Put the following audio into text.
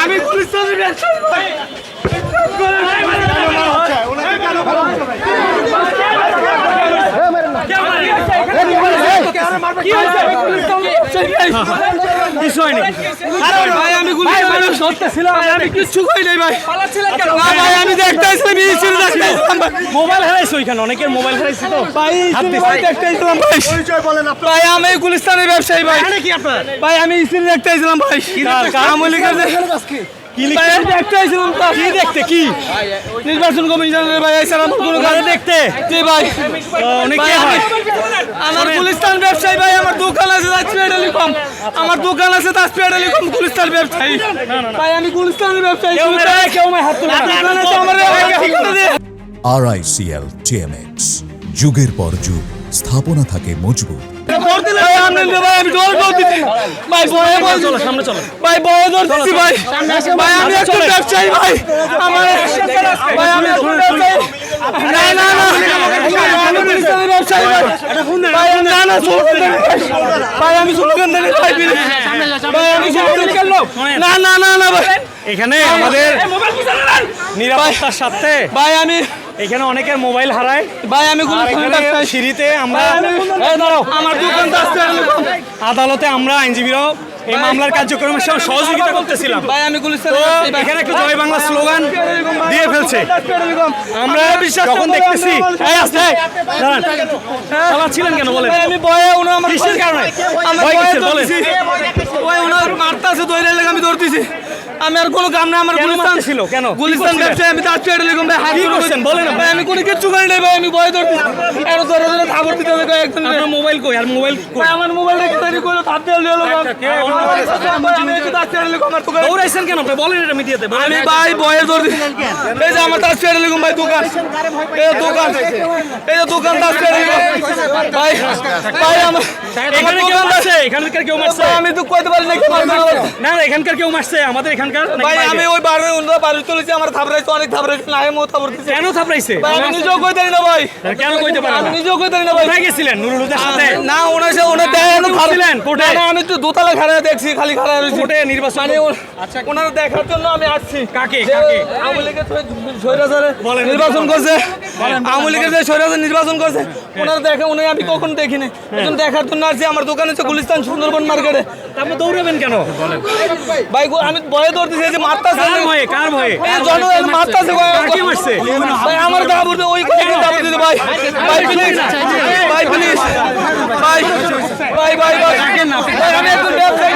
আমি গুলিস্তানের ব্যবসায়ী ভাই। কিছু হয়নি ভাই আমি গুলিস্তানের সত্যছিলাম, আমি কিচ্ছু কই নাই ভাই। না ভাই আমি দেখতেছিলাম মোবাইল হারাইছো ওইখানে, অনেকের মোবাইল হারাইছে তো ভাই দেখতেছিলাম ভাই। ভাই আমি গুলিস্তানের ব্যবসায়ী ভাই। কি আপনার ভাই আমি স্ত্রী দেখতেছিলাম ভাই। দেখতে কি নির্বাচন কমিশনের ভাই এছাড়া কোনো কাজ দেখতে জি ভাই। অনেকে ভাই, হয় আমার গুলিস্তান ব্যবসায়ী ভাই, আমার দোকান আছে তাজপিয়া টেলিকম, আমার দোকান আছে তাজপিয়া টেলিকম, গুলিস্তান ব্যবসায়ী ভাই। আমি গুলিস্তানের ব্যবসায়ী। কেউ হাত তুলে না। দোকানে তো আমার ঠিকানা দিয়ে RICL TMX, যুগের পর যুগ স্থাপনা থাকে মজবুত। ভাই আমি ডোর দিচ্ছি ভাই, বয়ে বল চলো সামনে চলো ভাই, বয়ে ধরছি ভাই। ভাই আমি একজন ব্যবসায়ী ভাই, আমার ভাই আমি একজন ব্যবসায়ী। না না না আমি গুলিস্তানের ব্যবসায়ী ভাই। ভাই না না ভাই আমি স্লোগান দেন ভাই, ভাই আমি স্লোগান না না না না ভাই। এখানে আমাদের নিরাপত্তার সাথে ভাই আমি এখানে অনেকের মোবাইল হারায়। ভাই আমি গুলিস্তানের ব্যবসায়ী। সিঁড়িতে আমরা দাঁড়াও, আমার দোকান তাজপিয়া টেলিকম। আদালতে আমরা আইনজীবীরাও এই মামলার কার্যক্রমের সঙ্গে সহযোগিতা করতেছিলাম। ভাই আমি গুলিস্তানের তো ব্যবসায়ী ভাই। এখানে একটা জয় বাংলা স্লোগান দিয়ে ফেলছে। আমরা বিশ্বাস যখন দেখতেছি এই আসতে দাঁড়ান, পালাচ্ছিলেন কেন বলেন? আমি ভয়ে উনি আমার কিসের কারণে আমি ভয় ভয়ে কিসের বলেন? ধরতেছি। ওই উনার মারতাছে দইরে লাগে আমি ধরতেছি। আমি আর কোনো কাম না, আমার কেন গুলিস্তান মারতেছিল? কেন? গুলিস্তান কি করছিলেন? ব্যবসায়ী, আমি তাজপিয়া টেলিকম ভাই। হাত কি ধরে করছেন? বলেন না। ভাই, আমি কোনো কিচ্ছু করি নাই ভাই, আমি ভয় ধরতেছি। এর ধরে ধরে খাবার দিতে হবে একজন। আপনার মোবাইল কই? আর মোবাইল কই? ভাই আমার মোবাইলটা কেটে করে হাত দিয়ে হলো ভাই। আমি একটু তাজপিয়া টেলিকম আমার দোকান। দৌড়াইছেন কেন? আপনি বলেন এটা মিডিয়াতে বলেন। আমি ভাই ভয়ে ধরতেছি। এই যে আমার তাজপিয়া টেলিকম ভাই দোকান, এই দোকান, এই যে দোকান তাজপিয়া টেলিকম ভাই। ভাই আমার এখানে কেউ মারছে? এখানকার কেউ মারছে? আমি তো কইতে পারি না কি মারবে না। না না, এখানকার কেউ মারছে? আমাদের এখানকার নাকি ভাই বাইরে? আমি ওই বাড়ি উন্নয়ন বাড়ি চলেছি, আমার থাপড়াইছে, অনেক থাপড়াইছে, না আমি থাপড় দিছি। কেন থাপড়াইছে? ভাই আমি নিজেও কইতে পারি না ভাই, কেন কইতে পারেন আমি না? নিজেও কইতে পারি না ভাই। কোথায় গেছিলেন নুরুল হুদার সাথে? না ওনার সাথে ওনার দেখানো ছিলেন কোর্টে? না আমি তো দোতলা খাড়া দেখছি, খালি খাড়া রয়েছি কোর্টে নির্বাচন মানে ওনার দেখার জন্য আমি আসছি। কাকে? যে কাকে? আওয়ামী লীগের স্বৈরাচারে বলেন। নির্বাচন করছে, আওয়ামী লীগের যে স্বৈরাচার নির্বাচন করছে, ওনার দেখা উনি আমি কখন দেখিনি, এখন দেখার জন্য আসছি। আমার দোকান হচ্ছে গুলিস্তান সুন্দরবন মার্কেটে। আপনি দৌড়াবেন কেন? ভাই আমি ভয়ে ধরতেছি, এই যে মারতাছে, কার ভয়ে? কার ভয়ে? এই জনগণ মারতাছে কাকে মারছে? ভাই আমার দাবুর ওই কোন দাবুর দিতে ভাই, ভাই প্লিজ, ভাই প্লিজ, ভাই ভাই ভাই ভাই আমি একজন ব্যবসায়ী।